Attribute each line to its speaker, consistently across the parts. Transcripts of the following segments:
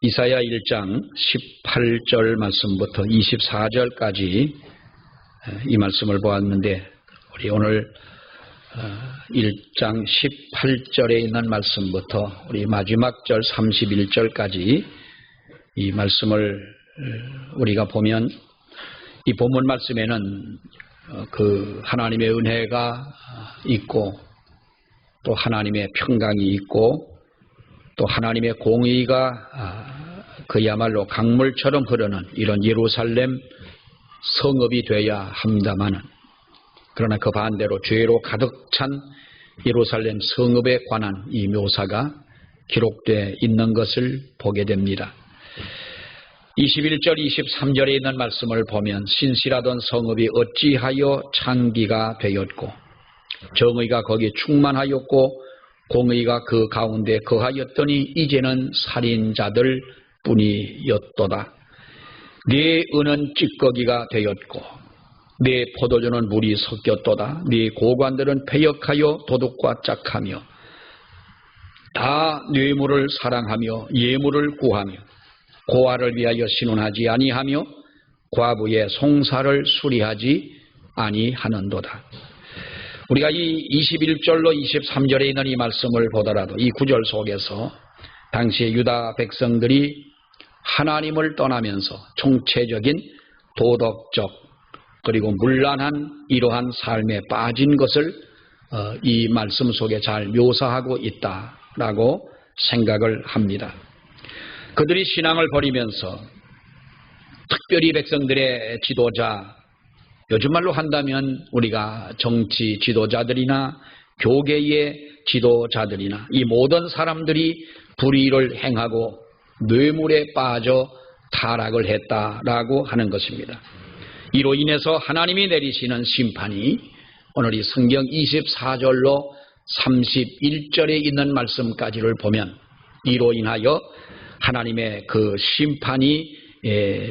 Speaker 1: 이사야 1장 18절 말씀부터 24절까지 이 말씀을 보았는데, 우리 오늘 1장 18절에 있는 말씀부터 우리 마지막 절 31절까지 이 말씀을 우리가 보면, 이 본문 말씀에는 그 하나님의 은혜가 있고, 또 하나님의 평강이 있고, 또 하나님의 공의가 그야말로 강물처럼 흐르는 이런 예루살렘 성읍이 되어야 합니다마는, 그러나 그 반대로 죄로 가득 찬 예루살렘 성읍에 관한 이 묘사가 기록되어 있는 것을 보게 됩니다. 21절 23절에 있는 말씀을 보면, 신실하던 성읍이 어찌하여 창기가 되었고 정의가 거기 충만하였고 공의가 그 가운데 거하였더니 이제는 살인자들 뿐이었도다. 네 은은 찌꺼기가 되었고 네 포도주는 물이 섞였도다. 네 고관들은 패역하여 도둑과 짝하며 다 뇌물을 사랑하며 예물을 구하며 고아를 위하여 신원하지 아니하며 과부의 송사를 수리하지 아니하는도다. 우리가 이 21절로 23절에 있는 이 말씀을 보더라도 이 구절 속에서 당시의 유다 백성들이 하나님을 떠나면서 총체적인 도덕적 그리고 문란한 이러한 삶에 빠진 것을 이 말씀 속에 잘 묘사하고 있다라고 생각을 합니다. 그들이 신앙을 버리면서 특별히 백성들의 지도자, 요즘 말로 한다면 우리가 정치 지도자들이나 교계의 지도자들이나 이 모든 사람들이 불의를 행하고 뇌물에 빠져 타락을 했다라고 하는 것입니다. 이로 인해서 하나님이 내리시는 심판이 오늘 이 성경 24절로 31절에 있는 말씀까지를 보면, 이로 인하여 하나님의 그 심판이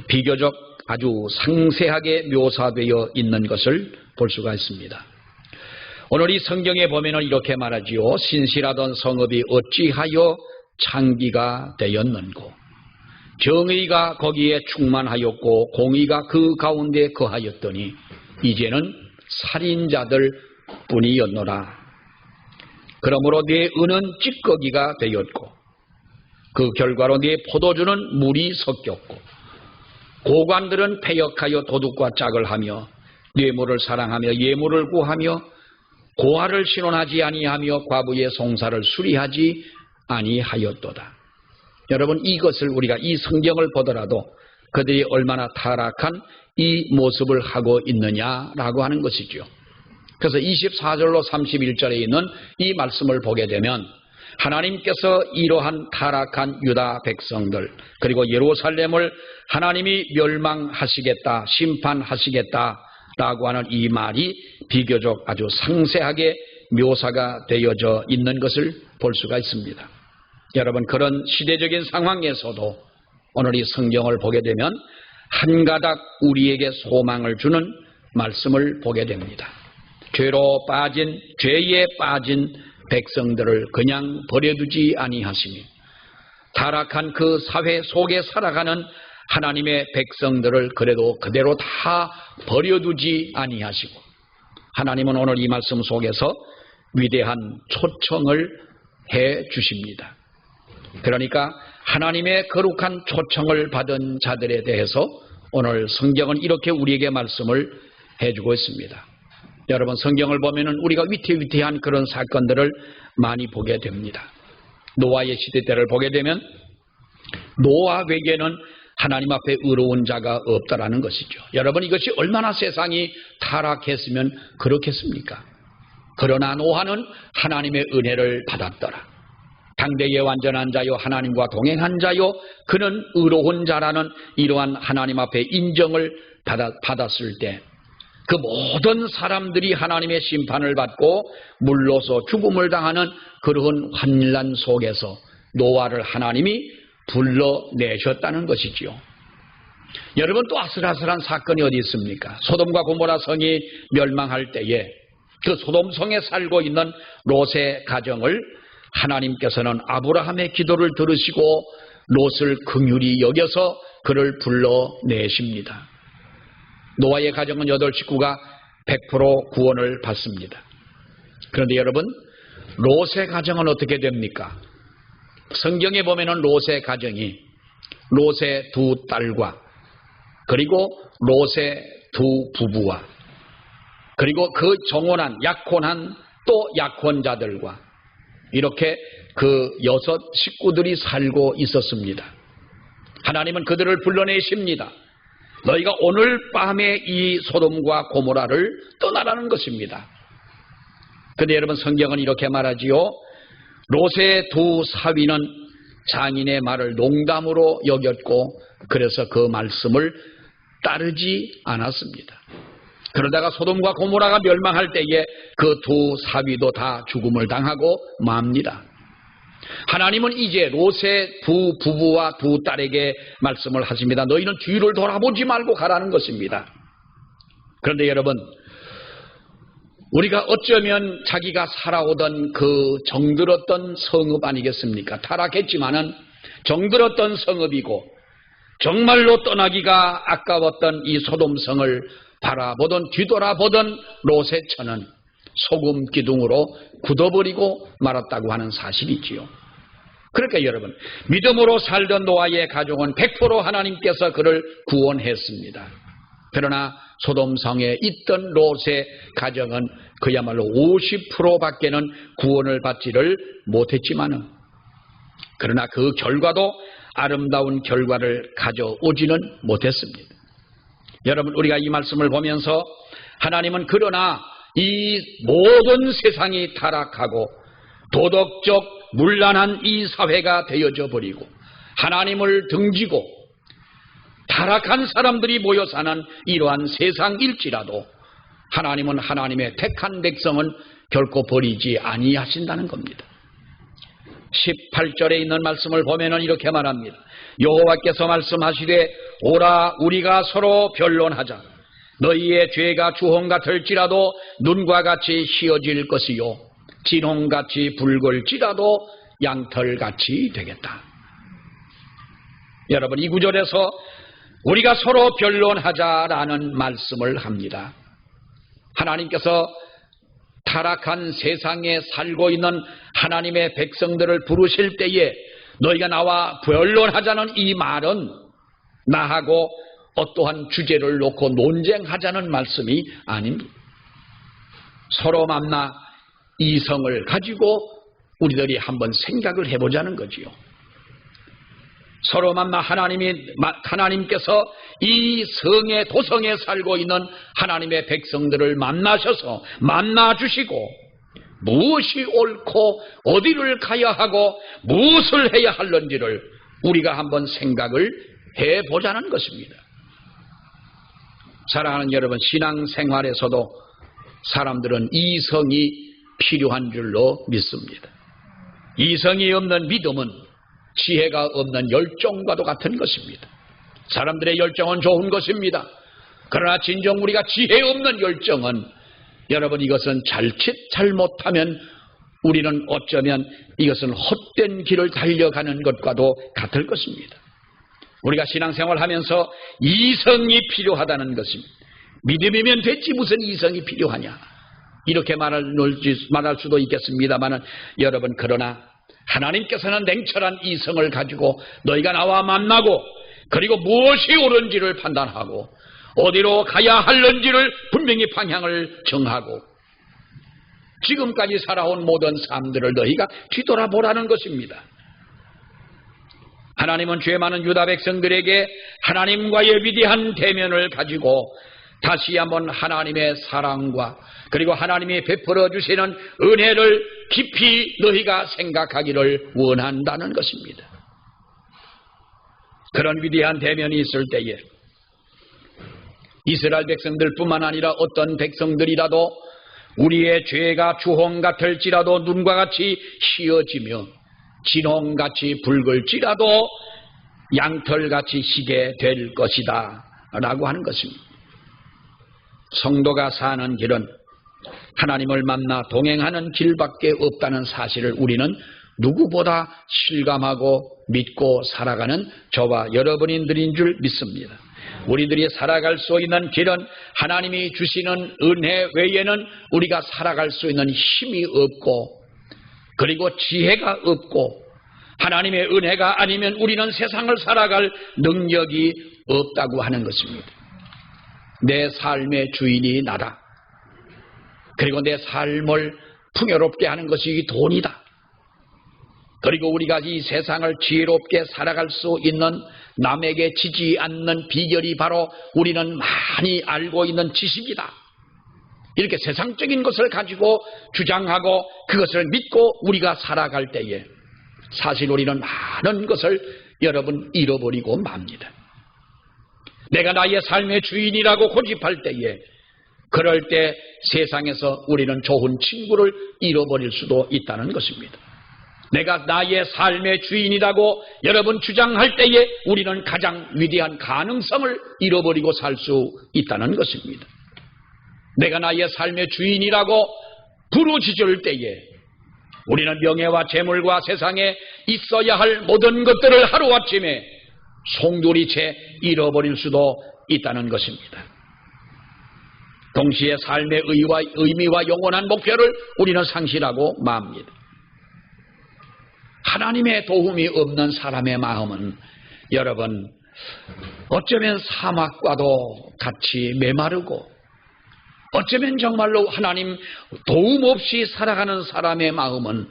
Speaker 1: 비교적 아주 상세하게 묘사되어 있는 것을 볼 수가 있습니다. 오늘 이 성경에 보면 이렇게 말하지요. 신실하던 성읍이 어찌하여 창기가 되었는고 정의가 거기에 충만하였고 공의가 그 가운데 거하였더니 이제는 살인자들 뿐이었노라. 그러므로 네 은은 찌꺼기가 되었고 그 결과로 네 포도주는 물이 섞였고 고관들은 패역하여 도둑과 짝을 하며 뇌물을 사랑하며 예물을 구하며 고아를 신원하지 아니하며 과부의 송사를 수리하지 아니하였도다. 여러분, 이것을 우리가 이 성경을 보더라도 그들이 얼마나 타락한 이 모습을 하고 있느냐라고 하는 것이죠. 그래서 24절로 31절에 있는 이 말씀을 보게 되면, 하나님께서 이러한 타락한 유다 백성들 그리고 예루살렘을 하나님이 멸망하시겠다, 심판하시겠다라고 하는 이 말이 비교적 아주 상세하게 묘사가 되어져 있는 것을 볼 수가 있습니다. 여러분, 그런 시대적인 상황에서도 오늘 이 성경을 보게 되면 한 가닥 우리에게 소망을 주는 말씀을 보게 됩니다. 죄에 빠진 백성들을 그냥 버려두지 아니하시며 타락한 그 사회 속에 살아가는 하나님의 백성들을 그래도 그대로 다 버려두지 아니하시고, 하나님은 오늘 이 말씀 속에서 위대한 초청을 해 주십니다. 그러니까 하나님의 거룩한 초청을 받은 자들에 대해서 오늘 성경은 이렇게 우리에게 말씀을 해주고 있습니다. 여러분, 성경을 보면은 우리가 위태위태한 그런 사건들을 많이 보게 됩니다. 노아의 시대 때를 보게 되면 노아 외에는 하나님 앞에 의로운 자가 없다라는 것이죠. 여러분, 이것이 얼마나 세상이 타락했으면 그렇겠습니까? 그러나 노아는 하나님의 은혜를 받았더라. 당대의 완전한 자요 하나님과 동행한 자요 그는 의로운 자라는 이러한 하나님 앞에 인정을 받았을 때 그 모든 사람들이 하나님의 심판을 받고 물로서 죽음을 당하는 그러한 환난 속에서 노아를 하나님이 불러내셨다는 것이지요. 여러분, 또 아슬아슬한 사건이 어디 있습니까? 소돔과 고모라 성이 멸망할 때에 그 소돔성에 살고 있는 롯의 가정을 하나님께서는 아브라함의 기도를 들으시고 롯을 긍휼히 여겨서 그를 불러내십니다. 노아의 가정은 8식구가 100% 구원을 받습니다. 그런데 여러분, 롯의 가정은 어떻게 됩니까? 성경에 보면은 롯의 가정이 롯의 2 딸과 그리고 롯의 2 부부와 그리고 그 정혼한 약혼한 또 약혼자들과 이렇게 그 6 식구들이 살고 있었습니다. 하나님은 그들을 불러내십니다. 너희가 오늘 밤에 이 소돔과 고모라를 떠나라는 것입니다. 그런데 여러분, 성경은 이렇게 말하지요. 롯의 2 사위는 장인의 말을 농담으로 여겼고 그래서 그 말씀을 따르지 않았습니다. 그러다가 소돔과 고모라가 멸망할 때에 그 2 사위도 다 죽음을 당하고 맙니다. 하나님은 이제 롯의 2 부부와 2 딸에게 말씀을 하십니다. 너희는 뒤를 돌아보지 말고 가라는 것입니다. 그런데 여러분, 우리가 어쩌면 자기가 살아오던 그 정들었던 성읍 아니겠습니까? 타락했지만은 정들었던 성읍이고 정말로 떠나기가 아까웠던 이 소돔성을 바라보던 뒤돌아보던 롯의 처는 소금 기둥으로 굳어버리고 말았다고 하는 사실이지요. 그러니까 여러분, 믿음으로 살던 노아의 가족은 100% 하나님께서 그를 구원했습니다. 그러나 소돔성에 있던 롯의 가정은 그야말로 50%밖에는 구원을 받지를 못했지만은, 그러나 그 결과도 아름다운 결과를 가져오지는 못했습니다. 여러분, 우리가 이 말씀을 보면서 하나님은 그러나 이 모든 세상이 타락하고 도덕적 문란한 이 사회가 되어져 버리고 하나님을 등지고 타락한 사람들이 모여 사는 이러한 세상일지라도 하나님은 하나님의 택한 백성은 결코 버리지 아니하신다는 겁니다. 18절에 있는 말씀을 보면은 이렇게 말합니다. 여호와께서 말씀하시되 오라 우리가 서로 변론하자. 너희의 죄가 주홍 같을지라도 눈과 같이 휘어질 것이요 진홍같이 붉을지라도 양털같이 되겠다. 여러분, 이 구절에서 우리가 서로 변론하자라는 말씀을 합니다. 하나님께서 타락한 세상에 살고 있는 하나님의 백성들을 부르실 때에 너희가 나와 변론하자는 이 말은 나하고 어떠한 주제를 놓고 논쟁하자는 말씀이 아닙니다. 서로 만나 이성을 가지고 우리들이 한번 생각을 해보자는 거지요. 서로 만나 하나님께서 이 성의 도성에 살고 있는 하나님의 백성들을 만나주시고 무엇이 옳고 어디를 가야 하고 무엇을 해야 하는지를 우리가 한번 생각을 해보자는 것입니다. 사랑하는 여러분, 신앙생활에서도 사람들은 이성이 필요한 줄로 믿습니다. 이성이 없는 믿음은 지혜가 없는 열정과도 같은 것입니다. 사람들의 열정은 좋은 것입니다. 그러나 진정 우리가 지혜 없는 열정은 여러분, 이것은 잘못하면 우리는 어쩌면 이것은 헛된 길을 달려가는 것과도 같을 것입니다. 우리가 신앙생활 하면서 이성이 필요하다는 것입니다. 믿음이면 됐지 무슨 이성이 필요하냐, 이렇게 말할 수도 있겠습니다만 여러분, 그러나 하나님께서는 냉철한 이성을 가지고 너희가 나와 만나고 그리고 무엇이 옳은지를 판단하고 어디로 가야 하는지를 분명히 방향을 정하고 지금까지 살아온 모든 삶들을 너희가 뒤돌아보라는 것입니다. 하나님은 죄 많은 유다 백성들에게 하나님과의 위대한 대면을 가지고 다시 한번 하나님의 사랑과 그리고 하나님이 베풀어 주시는 은혜를 깊이 너희가 생각하기를 원한다는 것입니다. 그런 위대한 대면이 있을 때에 이스라엘 백성들뿐만 아니라 어떤 백성들이라도 우리의 죄가 주홍 같을지라도 눈과 같이 휘어지며 진홍같이 붉을지라도 양털같이 희게 될 것이다 라고 하는 것입니다. 성도가 사는 길은 하나님을 만나 동행하는 길밖에 없다는 사실을 우리는 누구보다 실감하고 믿고 살아가는 저와 여러분들인 줄 믿습니다. 우리들이 살아갈 수 있는 길은 하나님이 주시는 은혜 외에는 우리가 살아갈 수 있는 힘이 없고, 그리고 지혜가 없고, 하나님의 은혜가 아니면 우리는 세상을 살아갈 능력이 없다고 하는 것입니다. 내 삶의 주인이 나다. 그리고 내 삶을 풍요롭게 하는 것이 돈이다. 그리고 우리가 이 세상을 지혜롭게 살아갈 수 있는, 남에게 지지 않는 비결이 바로 우리는 많이 알고 있는 지식이다. 이렇게 세상적인 것을 가지고 주장하고 그것을 믿고 우리가 살아갈 때에 사실 우리는 많은 것을 여러분 잃어버리고 맙니다. 내가 나의 삶의 주인이라고 고집할 때에, 그럴 때 세상에서 우리는 좋은 친구를 잃어버릴 수도 있다는 것입니다. 내가 나의 삶의 주인이라고 여러분 주장할 때에 우리는 가장 위대한 가능성을 잃어버리고 살 수 있다는 것입니다. 내가 나의 삶의 주인이라고 부르짖을 때에 우리는 명예와 재물과 세상에 있어야 할 모든 것들을 하루아침에 송두리째 잃어버릴 수도 있다는 것입니다. 동시에 삶의 의미와 영원한 목표를 우리는 상실하고 맙니다. 하나님의 도움이 없는 사람의 마음은 여러분 어쩌면 사막과도 같이 메마르고, 어쩌면 정말로 하나님 도움 없이 살아가는 사람의 마음은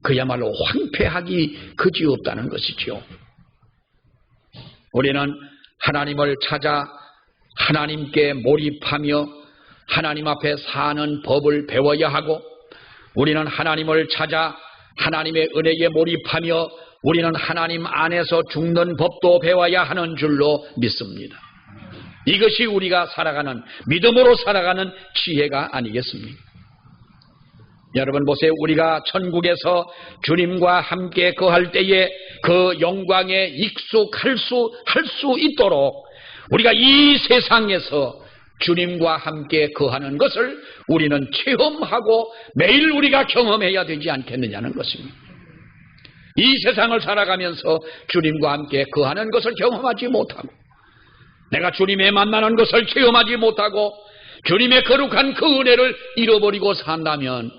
Speaker 1: 그야말로 황폐하기 그지없다는 것이지요. 우리는 하나님을 찾아 하나님께 몰입하며 하나님 앞에 사는 법을 배워야 하고, 우리는 하나님을 찾아 하나님의 은혜에 몰입하며 우리는 하나님 안에서 죽는 법도 배워야 하는 줄로 믿습니다. 이것이 우리가 살아가는, 믿음으로 살아가는 지혜가 아니겠습니까? 여러분 보세요. 우리가 천국에서 주님과 함께 거할 때에 그 영광에 익숙할 수 있도록 우리가 이 세상에서 주님과 함께 거하는 것을 우리는 체험하고 매일 우리가 경험해야 되지 않겠느냐는 것입니다. 이 세상을 살아가면서 주님과 함께 거하는 것을 경험하지 못하고, 내가 주님의 만나는 것을 체험하지 못하고 주님의 거룩한 그 은혜를 잃어버리고 산다면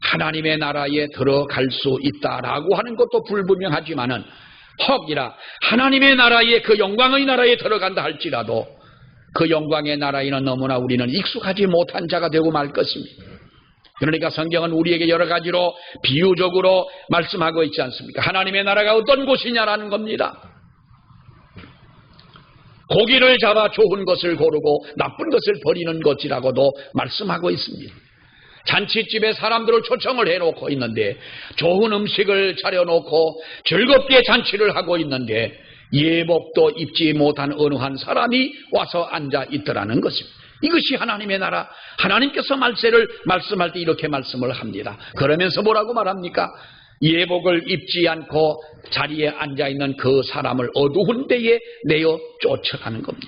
Speaker 1: 하나님의 나라에 들어갈 수 있다라고 하는 것도 불분명하지만은, 혹이라 하나님의 나라에, 그 영광의 나라에 들어간다 할지라도 그 영광의 나라에는 너무나 우리는 익숙하지 못한 자가 되고 말 것입니다. 그러니까 성경은 우리에게 여러 가지로 비유적으로 말씀하고 있지 않습니까? 하나님의 나라가 어떤 곳이냐라는 겁니다. 고기를 잡아 좋은 것을 고르고 나쁜 것을 버리는 것이라고도 말씀하고 있습니다. 잔치집에 사람들을 초청을 해놓고 있는데, 좋은 음식을 차려놓고 즐겁게 잔치를 하고 있는데 예복도 입지 못한 어느 한 사람이 와서 앉아 있더라는 것입니다. 이것이 하나님의 나라. 하나님께서 말씀할 때 이렇게 말씀을 합니다. 그러면서 뭐라고 말합니까? 예복을 입지 않고 자리에 앉아 있는 그 사람을 어두운 데에 내어 쫓아가는 겁니다.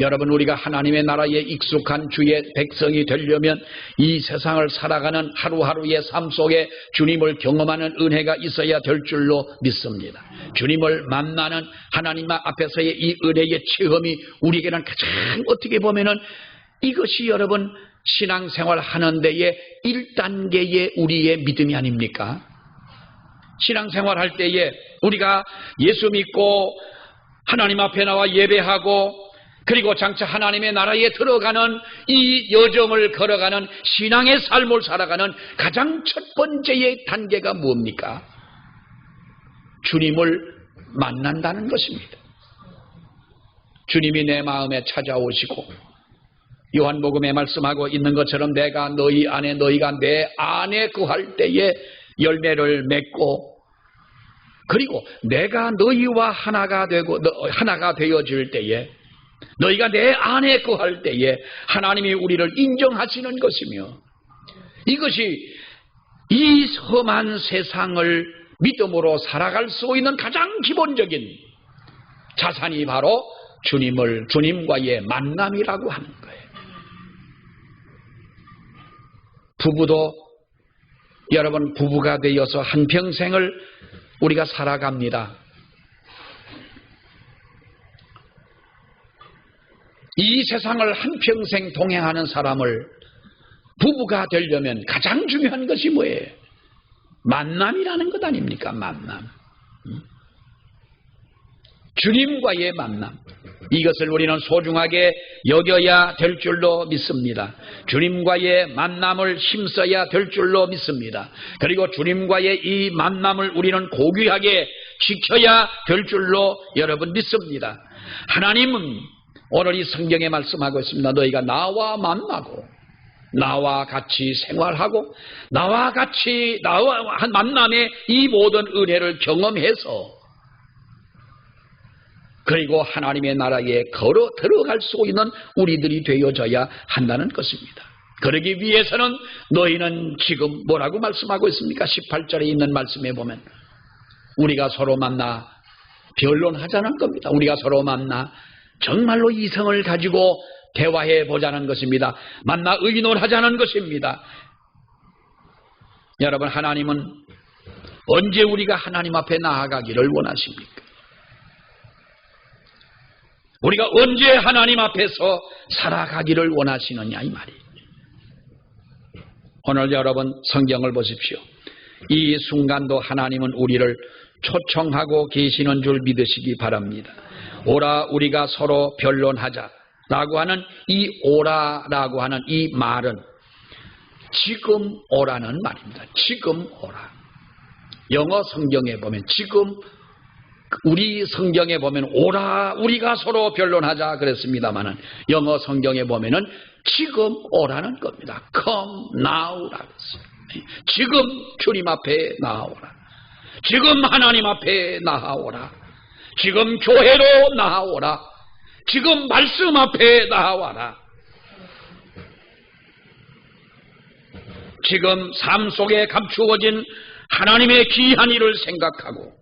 Speaker 1: 여러분, 우리가 하나님의 나라에 익숙한 주의 백성이 되려면 이 세상을 살아가는 하루하루의 삶 속에 주님을 경험하는 은혜가 있어야 될 줄로 믿습니다. 주님을 만나는 하나님 앞에서의 이 은혜의 체험이 우리에게는 가장 어떻게 보면은 이것이 여러분 신앙생활 하는 데에 1단계의 우리의 믿음이 아닙니까? 신앙생활 할 때에 우리가 예수 믿고 하나님 앞에 나와 예배하고, 그리고 장차 하나님의 나라에 들어가는 이 여정을 걸어가는 신앙의 삶을 살아가는 가장 첫 번째의 단계가 뭡니까? 주님을 만난다는 것입니다. 주님이 내 마음에 찾아오시고, 요한복음에 말씀하고 있는 것처럼 내가 너희 안에, 너희가 내 안에 거할 때에 열매를 맺고, 그리고 내가 너희와 하나가 되어질 때에, 너희가 내 안에 거할 때에 하나님이 우리를 인정하시는 것이며, 이것이 이 험한 세상을 믿음으로 살아갈 수 있는 가장 기본적인 자산이 바로 주님과의 만남이라고 하는 거예요. 부부도 여러분, 부부가 되어서 한평생을 우리가 살아갑니다. 이 세상을 한평생 동행하는 사람을 부부가 되려면 가장 중요한 것이 뭐예요? 만남이라는 것 아닙니까? 만남. 주님과의 만남. 이것을 우리는 소중하게 여겨야 될 줄로 믿습니다. 주님과의 만남을 힘써야 될 줄로 믿습니다. 그리고 주님과의 이 만남을 우리는 고귀하게 지켜야 될 줄로 여러분 믿습니다. 하나님은 오늘 이 성경에 말씀하고 있습니다. 너희가 나와 만나고 나와 같이 생활하고 나와 한 만남의 이 모든 은혜를 경험해서 그리고 하나님의 나라에 걸어 들어갈 수 있는 우리들이 되어져야 한다는 것입니다. 그러기 위해서는 너희는 지금 뭐라고 말씀하고 있습니까? 18절에 있는 말씀에 보면 우리가 서로 만나 변론하자는 겁니다. 우리가 서로 만나 정말로 이성을 가지고 대화해 보자는 것입니다. 만나 의논하자는 것입니다. 여러분, 하나님은 언제 우리가 하나님 앞에 나아가기를 원하십니까? 우리가 언제 하나님 앞에서 살아가기를 원하시느냐 이 말이에요. 오늘 여러분 성경을 보십시오. 이 순간도 하나님은 우리를 초청하고 계시는 줄 믿으시기 바랍니다. 오라 우리가 서로 변론하자라고 하는 이 오라라고 하는 이 말은 지금 오라는 말입니다. 지금 오라. 영어 성경에 보면 지금, 우리 성경에 보면 오라 우리가 서로 변론하자 그랬습니다만은 영어 성경에 보면은 지금 오라는 겁니다. Come now라고 했어요. 지금 주님 앞에 나아오라. 지금 하나님 앞에 나아오라. 지금 교회로 나아오라. 지금 말씀 앞에 나아와라. 지금 삶 속에 감추어진 하나님의 귀한 일을 생각하고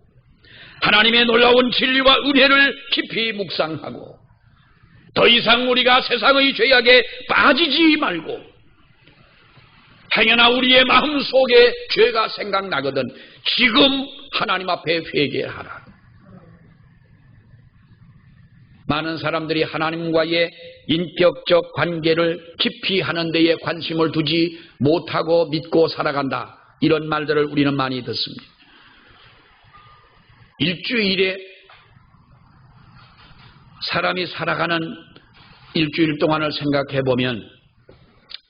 Speaker 1: 하나님의 놀라운 진리와 은혜를 깊이 묵상하고 더 이상 우리가 세상의 죄악에 빠지지 말고 행여나 우리의 마음 속에 죄가 생각나거든 지금 하나님 앞에 회개하라. 많은 사람들이 하나님과의 인격적 관계를 깊이 하는 데에 관심을 두지 못하고 믿고 살아간다. 이런 말들을 우리는 많이 듣습니다. 일주일에 사람이 살아가는 일주일 동안을 생각해 보면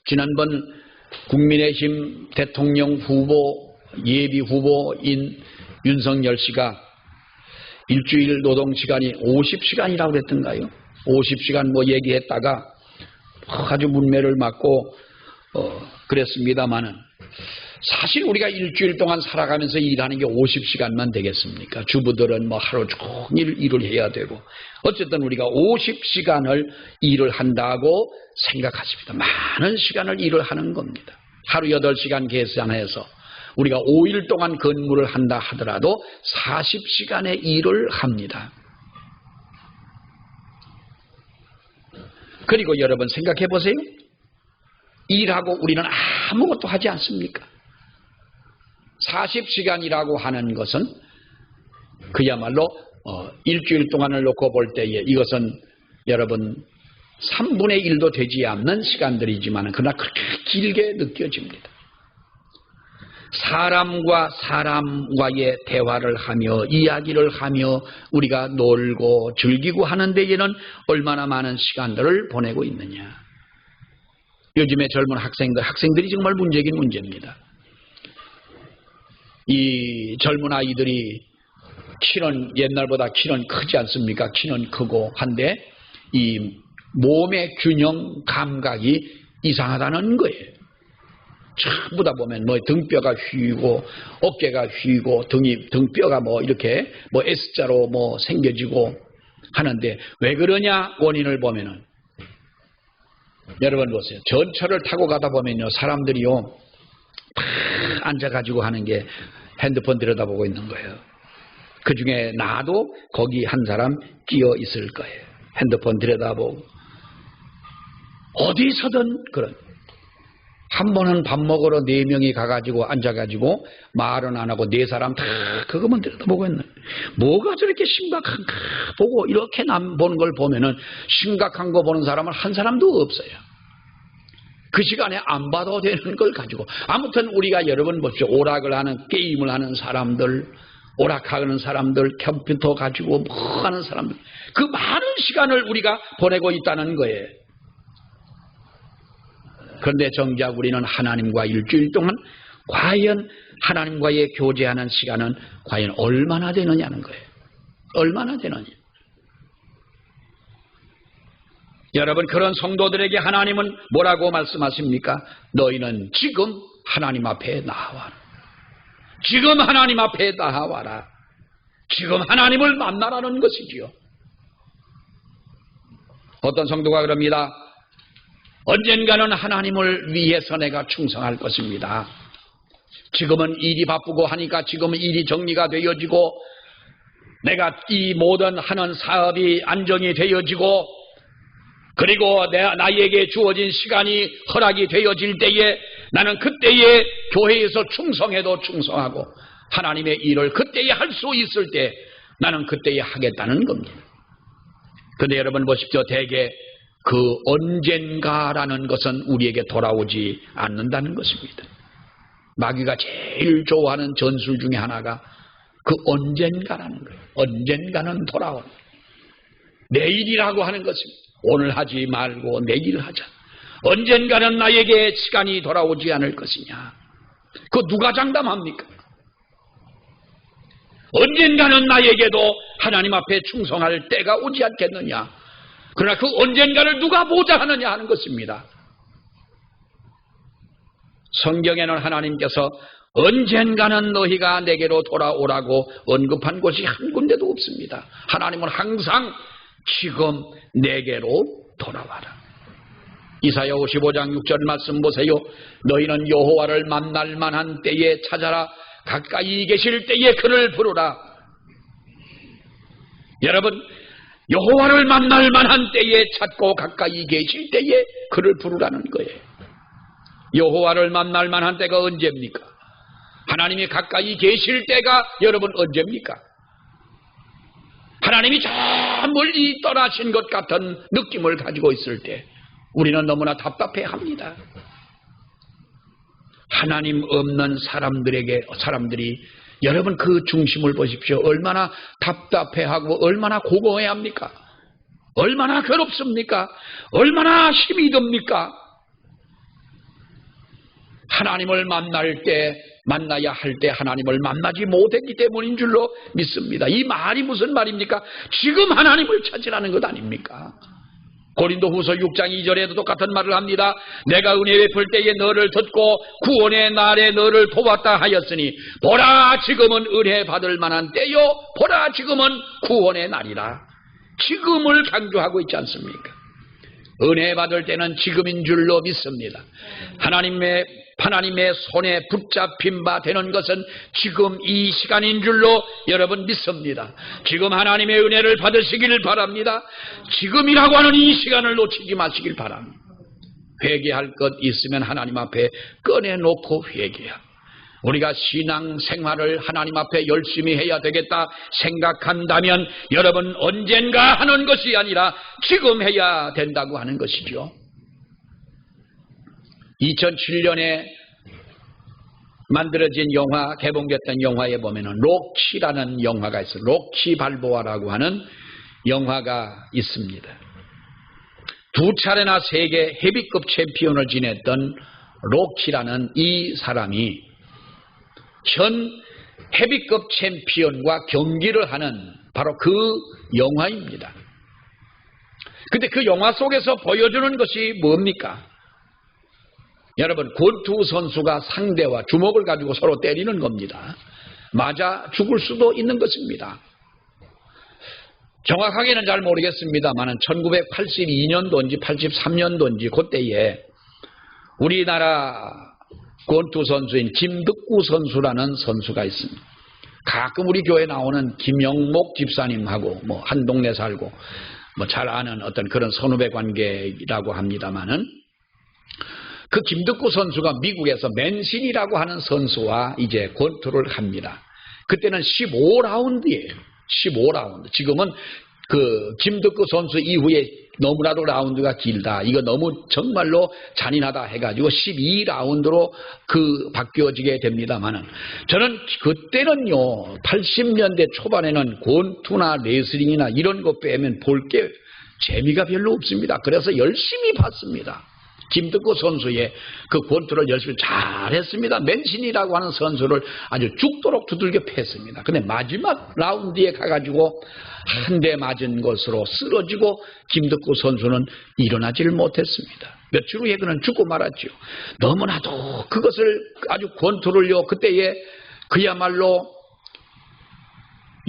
Speaker 1: 지난번 국민의힘 대통령 후보 예비 후보인 윤석열 씨가 일주일 노동시간이 50시간이라고 그랬던가요? 50시간 뭐 얘기했다가 아주 문매를 맞고 그랬습니다마는 사실 우리가 일주일 동안 살아가면서 일하는 게 50시간만 되겠습니까? 주부들은 뭐 하루 종일 일을 해야 되고 어쨌든 우리가 50시간을 일을 한다고 생각하십니다. 많은 시간을 일을 하는 겁니다. 하루 8시간 계산해서 우리가 5일 동안 근무를 한다 하더라도 40시간의 일을 합니다. 그리고 여러분 생각해 보세요. 일하고 우리는 아무것도 하지 않습니까? 40시간이라고 하는 것은 그야말로 일주일 동안을 놓고 볼 때에 이것은 여러분 3분의 1도 되지 않는 시간들이지만 그러나 그렇게 길게 느껴집니다. 사람과 사람과의 대화를 하며 이야기를 하며 우리가 놀고 즐기고 하는 데에는 얼마나 많은 시간들을 보내고 있느냐. 요즘에 젊은 학생들이 정말 문제긴 문제입니다. 이 젊은 아이들이 키는 옛날보다 키는 크지 않습니까? 키는 크고 한데 이 몸의 균형 감각이 이상하다는 거예요. 전부 다 보면 뭐 등뼈가 휘고 어깨가 휘고 등뼈가 뭐 이렇게 뭐 S자로 뭐 생겨지고 하는데 왜 그러냐 원인을 보면은 여러분 보세요. 전철을 타고 가다 보면요 사람들이요 다 앉아가지고 하는 게 핸드폰 들여다보고 있는 거예요. 그 중에 나도 거기 한 사람 끼어 있을 거예요. 핸드폰 들여다보고 어디서든 그런 한 번은 밥 먹으러 4명이 가가지고 앉아가지고 말은 안 하고 4사람 다 그것만 들여다보고 있는 뭐가 저렇게 심각한가 보고 이렇게 남 보는 걸 보면은 심각한 거 보는 사람은 한 사람도 없어요. 그 시간에 안 봐도 되는 걸 가지고 아무튼 우리가 여러분 보십시오. 오락을 하는 게임을 하는 사람들 오락하는 사람들 컴퓨터 가지고 뭐 하는 사람들 그 많은 시간을 우리가 보내고 있다는 거예요. 그런데 정작 우리는 하나님과 일주일 동안 과연 하나님과의 교제하는 시간은 과연 얼마나 되느냐는 거예요. 얼마나 되느냐. 여러분 그런 성도들에게 하나님은 뭐라고 말씀하십니까? 너희는 지금 하나님 앞에 나와라. 지금 하나님 앞에 나와라. 지금 하나님을 만나라는 것이지요. 어떤 성도가 그럽니다. 언젠가는 하나님을 위해서 내가 충성할 것입니다. 지금은 일이 바쁘고 하니까 지금은 일이 정리가 되어지고 내가 이 모든 하는 사업이 안정이 되어지고 그리고 나에게 주어진 시간이 허락이 되어질 때에 나는 그때에 교회에서 충성해도 충성하고 하나님의 일을 그때에 할 수 있을 때 나는 그때에 하겠다는 겁니다. 그런데 여러분 보십시오. 대개 그 언젠가라는 것은 우리에게 돌아오지 않는다는 것입니다. 마귀가 제일 좋아하는 전술 중에 하나가 그 언젠가라는 거예요. 언젠가는 돌아오는 내일이라고 하는 것입니다. 오늘 하지 말고 내일 하자. 언젠가는 나에게 시간이 돌아오지 않을 것이냐. 그거 누가 장담합니까? 언젠가는 나에게도 하나님 앞에 충성할 때가 오지 않겠느냐. 그러나 그 언젠가를 누가 보자 하느냐 하는 것입니다. 성경에는 하나님께서 언젠가는 너희가 내게로 돌아오라고 언급한 곳이 한 군데도 없습니다. 하나님은 항상 지금 내게로 돌아와라. 이사야 55장 6절 말씀 보세요. 너희는 여호와를 만날 만한 때에 찾아라. 가까이 계실 때에 그를 부르라. 여러분 여호와를 만날 만한 때에 찾고 가까이 계실 때에 그를 부르라는 거예요. 여호와를 만날 만한 때가 언제입니까? 하나님이 가까이 계실 때가 여러분 언제입니까? 하나님이 저 멀리 떠나신 것 같은 느낌을 가지고 있을 때 우리는 너무나 답답해합니다. 하나님 없는 사람들이 여러분 그 중심을 보십시오. 얼마나 답답해하고 얼마나 고고해합니까? 얼마나 괴롭습니까? 얼마나 힘이 듭니까? 하나님을 만나야 할 때 하나님을 만나지 못했기 때문인 줄로 믿습니다. 이 말이 무슨 말입니까? 지금 하나님을 찾으라는 것 아닙니까? 고린도후서 6장 2절에도 똑같은 말을 합니다. 내가 은혜 베풀 때에 너를 듣고 구원의 날에 너를 도왔다 하였으니 보라 지금은 은혜 받을 만한 때요 보라 지금은 구원의 날이라. 지금을 강조하고 있지 않습니까? 은혜 받을 때는 지금인 줄로 믿습니다. 하나님의 손에 붙잡힌 바 되는 것은 지금 이 시간인 줄로 여러분 믿습니다. 지금 하나님의 은혜를 받으시길 바랍니다. 지금이라고 하는 이 시간을 놓치지 마시길 바랍니다. 회개할 것 있으면 하나님 앞에 꺼내놓고 회개하고 우리가 신앙생활을 하나님 앞에 열심히 해야 되겠다 생각한다면 여러분 언젠가 하는 것이 아니라 지금 해야 된다고 하는 것이죠. 2007년에 만들어진 영화, 개봉됐던 영화에 보면은 록키라는 영화가 있어요. 록키 발보아라고 하는 영화가 있습니다. 2차례나 세계 헤비급 챔피언을 지냈던 록키라는 이 사람이 현 헤비급 챔피언과 경기를 하는 바로 그 영화입니다. 근데 그 영화 속에서 보여주는 것이 뭡니까? 여러분 권투 선수가 상대와 주먹을 가지고 서로 때리는 겁니다. 맞아 죽을 수도 있는 것입니다. 정확하게는 잘 모르겠습니다만 1982년도인지 83년도인지 그때에 우리나라 권투 선수인 김득구 선수라는 선수가 있습니다. 가끔 우리 교회 나오는 김영목 집사님하고 뭐 한 동네 살고 뭐 잘 아는 어떤 그런 선후배 관계라고 합니다만은 그 김덕구 선수가 미국에서 맨신이라고 하는 선수와 이제 권투를 합니다. 그때는 15라운드예요. 15라운드. 지금은 그 김덕구 선수 이후에 너무나도 라운드가 길다. 이거 너무 정말로 잔인하다 해가지고 12라운드로 그 바뀌어지게 됩니다만은 저는 그때는요 80년대 초반에는 권투나 레슬링이나 이런 거 빼면 볼 게 재미가 별로 없습니다. 그래서 열심히 봤습니다. 김덕구 선수의 그 권투를 열심히 잘했습니다. 맨신이라고 하는 선수를 아주 죽도록 두들겨 팼습니다. 근데 마지막 라운드에 가가지고 한 대 맞은 것으로 쓰러지고 김덕구 선수는 일어나지를 못했습니다. 며칠 후에 그는 죽고 말았죠. 너무나도 그것을 아주 권투를요 그때에 그야말로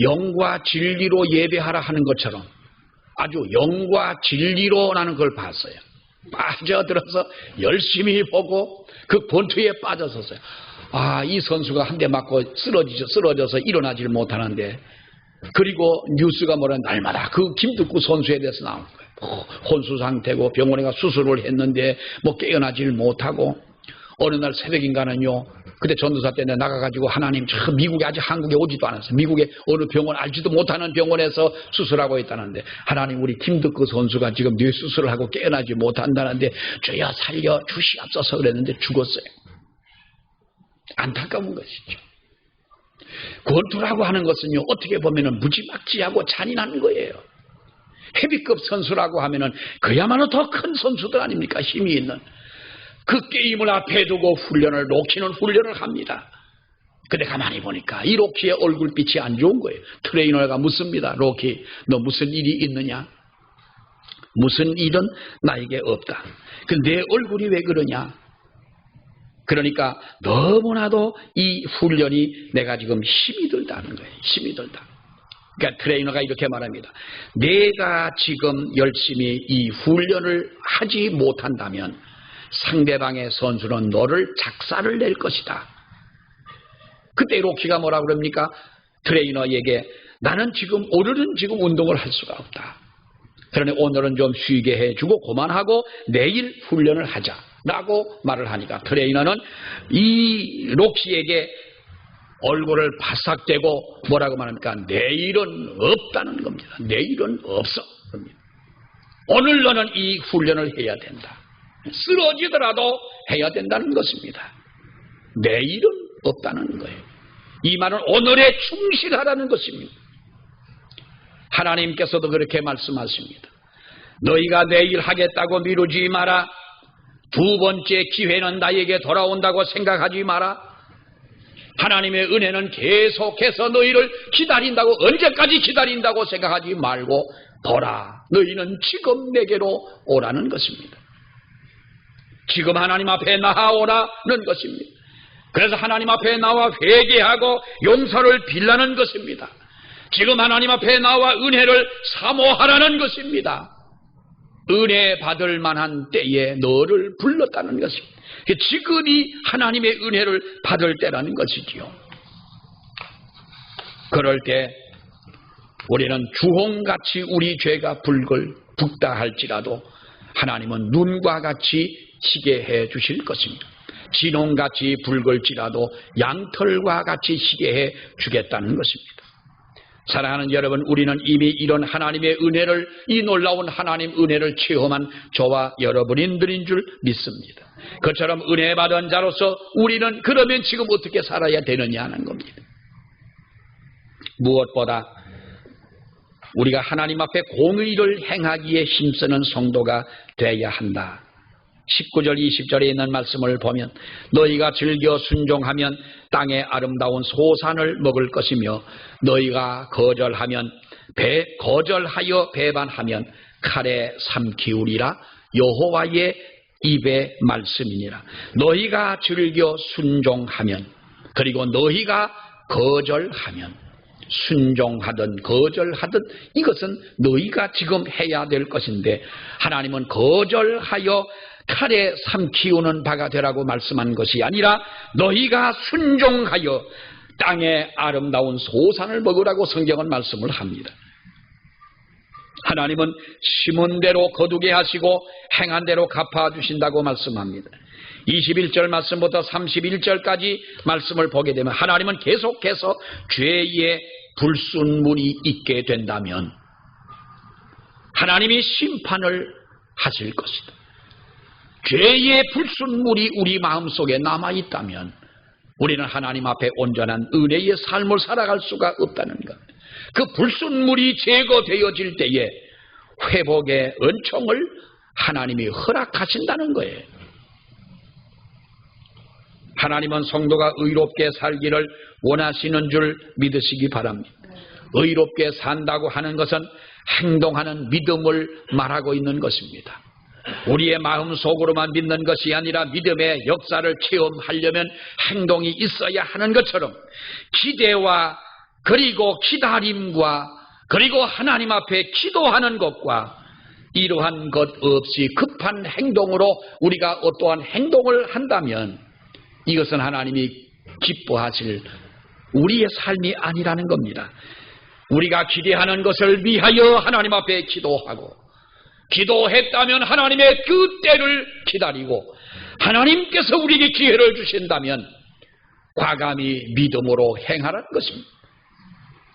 Speaker 1: 영과 진리로 예배하라 하는 것처럼 아주 영과 진리로라는 걸 봤어요. 빠져들어서 열심히 보고 그 권투에 빠졌었어요. 아, 이 선수가 한 대 맞고 쓰러져서 일어나지를 못하는데, 그리고 뉴스가 뭐라 날마다 그 김덕구 선수에 대해서 나오는 거예요. 혼수 상태고 병원에 가 수술을 했는데 뭐 깨어나지를 못하고, 어느 날 새벽인가는요, 그때 전도사 때 나가가지고 하나님, 저 미국에 아직 한국에 오지도 않았어요. 미국에 어느 병원 알지도 못하는 병원에서 수술하고 있다는데, 하나님 우리 김덕구 선수가 지금 뇌 수술을 하고 깨어나지 못한다는데 주여 살려 주시옵소서 그랬는데 죽었어요. 안타까운 것이죠. 권투라고 하는 것은요 어떻게 보면은 무지막지하고 잔인한 거예요. 헤비급 선수라고 하면은 그야말로 더 큰 선수들 아닙니까? 힘이 있는. 그 게임을 앞에 두고 로키는 훈련을 합니다. 근데 가만히 보니까 이 로키의 얼굴빛이 안 좋은 거예요. 트레이너가 묻습니다. 로키, 너 무슨 일이 있느냐? 무슨 일은 나에게 없다. 근데 내 얼굴이 왜 그러냐? 그러니까 너무나도 이 훈련이 내가 지금 힘이 들다는 거예요. 힘이 들다. 그러니까 트레이너가 이렇게 말합니다. 내가 지금 열심히 이 훈련을 하지 못한다면 상대방의 선수는 너를 작사를 낼 것이다. 그때 로키가 뭐라 그럽니까? 트레이너에게 나는 오늘은 지금 운동을 할 수가 없다. 그러니 오늘은 좀 쉬게 해주고 그만하고 내일 훈련을 하자라고 말을 하니까 트레이너는 이 로키에게 얼굴을 바싹 대고 뭐라고 말합니까? 내일은 없다는 겁니다. 내일은 없어. 오늘 너는 이 훈련을 해야 된다. 쓰러지더라도 해야 된다는 것입니다. 내일은 없다는 거예요. 이 말은 오늘에 충실하라는 것입니다. 하나님께서도 그렇게 말씀하십니다. 너희가 내일 하겠다고 미루지 마라. 두 번째 기회는 나에게 돌아온다고 생각하지 마라. 하나님의 은혜는 계속해서 너희를 기다린다고, 언제까지 기다린다고 생각하지 말고 보라. 너희는 지금 내게로 오라는 것입니다. 지금 하나님 앞에 나아오라는 것입니다. 그래서 하나님 앞에 나와 회개하고 용서를 빌라는 것입니다. 지금 하나님 앞에 나와 은혜를 사모하라는 것입니다. 은혜 받을 만한 때에 너를 불렀다는 것입니다. 지금이 하나님의 은혜를 받을 때라는 것이지요. 그럴 때 우리는 주홍같이 우리 죄가 붉다 할지라도 하나님은 눈과 같이 시게 해 주실 것입니다. 진홍같이 붉을지라도 양털과 같이 시게 해 주겠다는 것입니다. 사랑하는 여러분, 우리는 이미 이런 하나님의 은혜를, 이 놀라운 하나님 은혜를 체험한 저와 여러분들인 줄 믿습니다. 그처럼 은혜 받은 자로서 우리는 그러면 지금 어떻게 살아야 되느냐 하는 겁니다. 무엇보다 우리가 하나님 앞에 공의를 행하기에 힘쓰는 성도가 되어야 한다. 19절 20절에 있는 말씀을 보면 너희가 즐겨 순종하면 땅의 아름다운 소산을 먹을 것이며 너희가 거절하여 배반하면 칼에 삼키우리라. 여호와의 입의 말씀이니라. 너희가 즐겨 순종하면, 그리고 너희가 거절하면, 순종하든 거절하든 이것은 너희가 지금 해야 될 것인데, 하나님은 거절하여 칼에 삼키우는 바가 되라고 말씀한 것이 아니라 너희가 순종하여 땅의 아름다운 소산을 먹으라고 성경은 말씀을 합니다. 하나님은 심은 대로 거두게 하시고 행한 대로 갚아주신다고 말씀합니다. 21절 말씀부터 31절까지 말씀을 보게 되면 하나님은 계속해서 죄의 불순물이 있게 된다면 하나님이 심판을 하실 것이다. 죄의 불순물이 우리 마음속에 남아있다면 우리는 하나님 앞에 온전한 은혜의 삶을 살아갈 수가 없다는 것. 그 불순물이 제거되어질 때에 회복의 은총을 하나님이 허락하신다는 거예요. 하나님은 성도가 의롭게 살기를 원하시는 줄 믿으시기 바랍니다. 의롭게 산다고 하는 것은 행동하는 믿음을 말하고 있는 것입니다. 우리의 마음속으로만 믿는 것이 아니라 믿음의 역사를 체험하려면 행동이 있어야 하는 것처럼 기대와 그리고 기다림과 그리고 하나님 앞에 기도하는 것과 이러한 것 없이 급한 행동으로 우리가 어떠한 행동을 한다면 이것은 하나님이 기뻐하실 우리의 삶이 아니라는 겁니다. 우리가 기대하는 것을 위하여 하나님 앞에 기도하고 기도했다면 하나님의 그 때를 기다리고 하나님께서 우리에게 기회를 주신다면 과감히 믿음으로 행하라는 것입니다.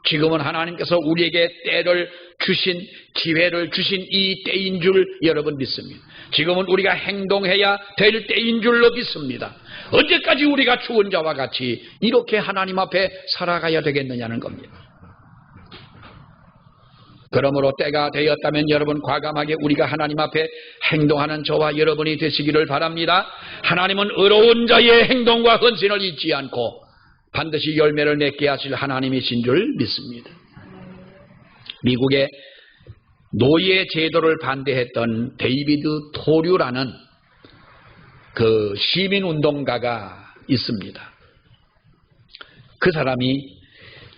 Speaker 1: 지금은 하나님께서 우리에게 때를 주신 기회를 주신 이 때인 줄 여러분 믿습니다. 지금은 우리가 행동해야 될 때인 줄로 믿습니다. 언제까지 우리가 죽은 자와 같이 이렇게 하나님 앞에 살아가야 되겠느냐는 겁니다. 그러므로 때가 되었다면 여러분 과감하게 우리가 하나님 앞에 행동하는 저와 여러분이 되시기를 바랍니다. 하나님은 의로운 자의 행동과 헌신을 잊지 않고 반드시 열매를 맺게 하실 하나님이신 줄 믿습니다. 미국의 노예 제도를 반대했던 데이비드 토류라는 그 시민운동가가 있습니다. 그 사람이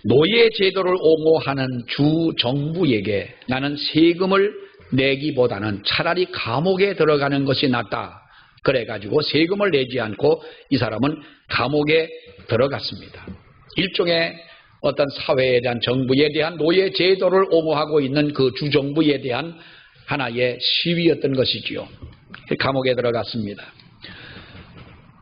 Speaker 1: 노예 제도를 옹호하는 주 정부에게 나는 세금을 내기보다는 차라리 감옥에 들어가는 것이 낫다. 그래가지고 세금을 내지 않고 이 사람은 감옥에 들어갔습니다. 일종의 어떤 사회에 대한 정부에 대한 노예 제도를 옹호하고 있는 그 주정부에 대한 하나의 시위였던 것이지요. 감옥에 들어갔습니다.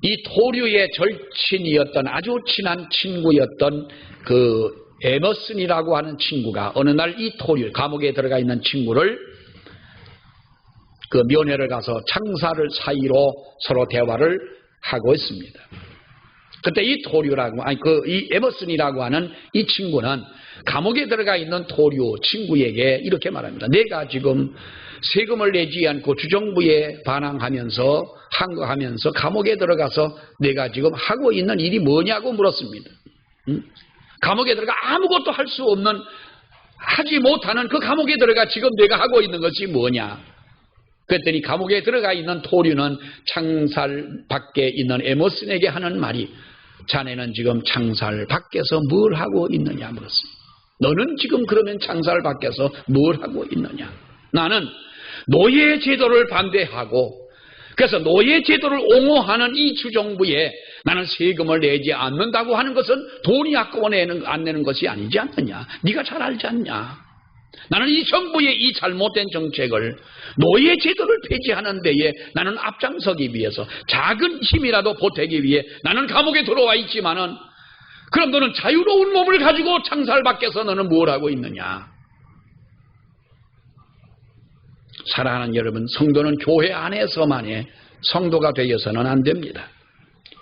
Speaker 1: 이 토류의 절친이었던 아주 친한 친구였던 그 에머슨이라고 하는 친구가 어느 날 이 토류 감옥에 들어가 있는 친구를 그 면회를 가서 창사를 사이로 서로 대화를 하고 있습니다. 그때 이 토류라고 이 에머슨이라고 하는 이 친구는 감옥에 들어가 있는 토류 친구에게 이렇게 말합니다. 내가 지금 세금을 내지 않고 주정부에 반항하면서 항거하면서 감옥에 들어가서 내가 지금 하고 있는 일이 뭐냐고 물었습니다. 감옥에 들어가 아무것도 할 수 없는 하지 못하는 그 감옥에 들어가 지금 내가 하고 있는 것이 뭐냐. 그랬더니 감옥에 들어가 있는 토류는 창살 밖에 있는 에머슨에게 하는 말이 자네는 지금 창살 밖에서 뭘 하고 있느냐 물었습니다. 너는 지금 그러면 창살 밖에서 뭘 하고 있느냐. 나는 노예 제도를 반대하고 그래서 노예 제도를 옹호하는 이 주정부에 나는 세금을 내지 않는다고 하는 것은 돈이 아까워 안 내는 것이 아니지 않느냐. 네가 잘 알지 않냐. 나는 이 정부의 이 잘못된 정책을 노예 제도를 폐지하는 데에 나는 앞장서기 위해서 작은 힘이라도 보태기 위해 나는 감옥에 들어와 있지만은 그럼 너는 자유로운 몸을 가지고 창살 밖에서 너는 뭘 하고 있느냐. 사랑하는 여러분, 성도는 교회 안에서만의 성도가 되어서는 안 됩니다.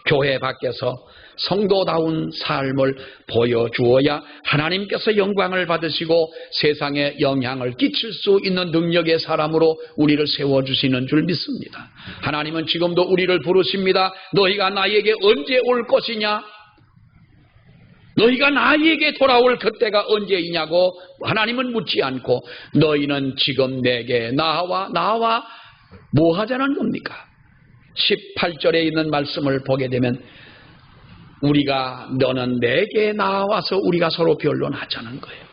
Speaker 1: 교회 밖에서 성도다운 삶을 보여주어야 하나님께서 영광을 받으시고 세상에 영향을 끼칠 수 있는 능력의 사람으로 우리를 세워주시는 줄 믿습니다. 하나님은 지금도 우리를 부르십니다. 너희가 나에게 언제 올 것이냐? 너희가 나에게 돌아올 그때가 언제이냐고 하나님은 묻지 않고 너희는 지금 내게 나와 뭐 하자는 겁니까? 18절에 있는 말씀을 보게 되면 우리가 너는 내게 나와서 우리가 서로 변론하자는 거예요.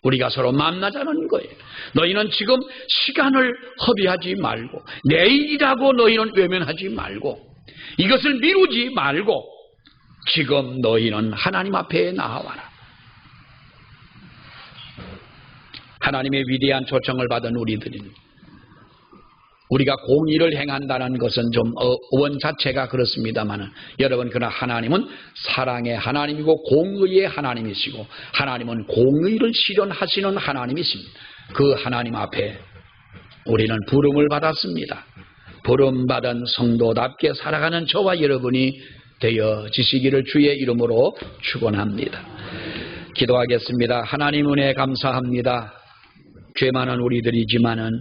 Speaker 1: 우리가 서로 만나자는 거예요. 너희는 지금 시간을 허비하지 말고 내일이라고 너희는 외면하지 말고 이것을 미루지 말고 지금 너희는 하나님 앞에 나와라. 하나님의 위대한 초청을 받은 우리들입니다. 우리가 공의를 행한다는 것은 좀 원 자체가 그렇습니다만 여러분, 그러나 하나님은 사랑의 하나님이고 공의의 하나님이시고 하나님은 공의를 실현하시는 하나님이십니다. 그 하나님 앞에 우리는 부름을 받았습니다. 부름받은 성도답게 살아가는 저와 여러분이 되어지시기를 주의 이름으로 축원합니다. 기도하겠습니다. 하나님 은혜 감사합니다. 죄 많은 우리들이지만은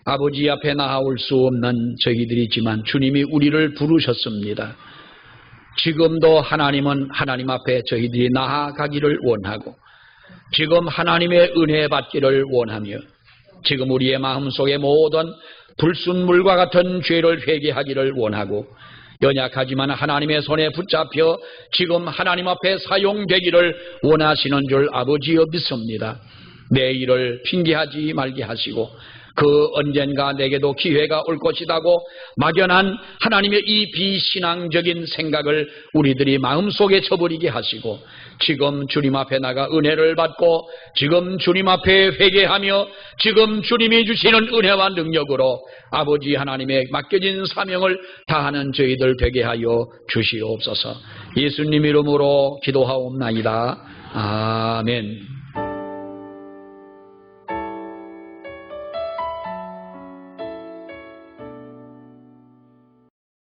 Speaker 1: 아버지 앞에 나아올 수 없는 저희들이지만 주님이 우리를 부르셨습니다. 지금도 하나님은 하나님 앞에 저희들이 나아가기를 원하고 지금 하나님의 은혜 받기를 원하며 지금 우리의 마음속에 모든 불순물과 같은 죄를 회개하기를 원하고 연약하지만 하나님의 손에 붙잡혀 지금 하나님 앞에 사용되기를 원하시는 줄 아버지여 믿습니다. 내일을 핑계하지 말게 하시고 그 언젠가 내게도 기회가 올 것이라고 막연한 하나님의 이 비신앙적인 생각을 우리들이 마음속에 쳐버리게 하시고 지금 주님 앞에 나가 은혜를 받고 지금 주님 앞에 회개하며 지금 주님이 주시는 은혜와 능력으로 아버지 하나님의 맡겨진 사명을 다하는 저희들 되게 하여 주시옵소서. 예수님 이름으로 기도하옵나이다. 아멘.